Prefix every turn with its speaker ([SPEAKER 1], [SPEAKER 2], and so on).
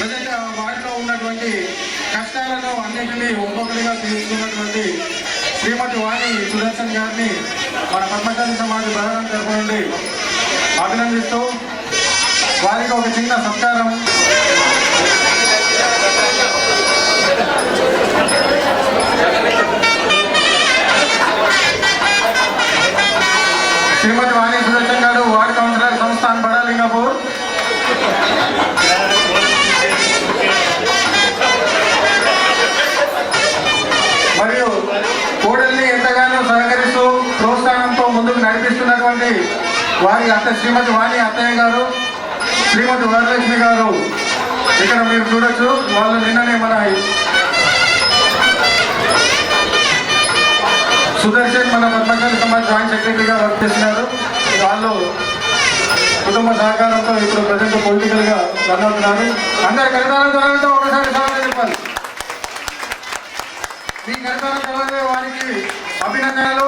[SPEAKER 1] Present వారిలో ఉన్నటువంటి కష్టాలను అన్నింటినీ ఒక్కొక్కరిగా తీసుకున్నటువంటి శ్రీమతి వాణి సుదర్శన్ గారిని మన పద్మశాలి సమాజ ప్రధానం తరఫు నుండి అభినందిస్తూ వారికి ఒక చిన్న సత్కారం. శ్రీమతి వాణి సుదర్శన్ గారు వార్డ్ కౌన్సిలర్ సంస్థాన్ బడాలింగపూర్. మరియు కోడల్ని ఎంతగానో సహకరిస్తూ ప్రోత్సాహంతో ముందుకు నడిపిస్తున్నటువంటి వారి శ్రీమతి వాణి అత్తయ్య గారు, శ్రీమతి వరలక్ష్మి గారు ఇక్కడ మీరు చూడొచ్చు. వాళ్ళు నిన్ననే మన సుదర్శన్ మన పద్మశాలి సమాజ్ జాయింట్ సెక్రటరీగా వర్క్ చేస్తున్నారు. వాళ్ళు కుటుంబ సహకారంతో ఇప్పుడు ప్రజెంట్ పొలిటికల్ గా రన్ అవుతున్నారు. అందరి కరితాలతో ఒకసారి సమాధానం చెప్పాలి. మీ కరితాల వారికి అభినందనలు.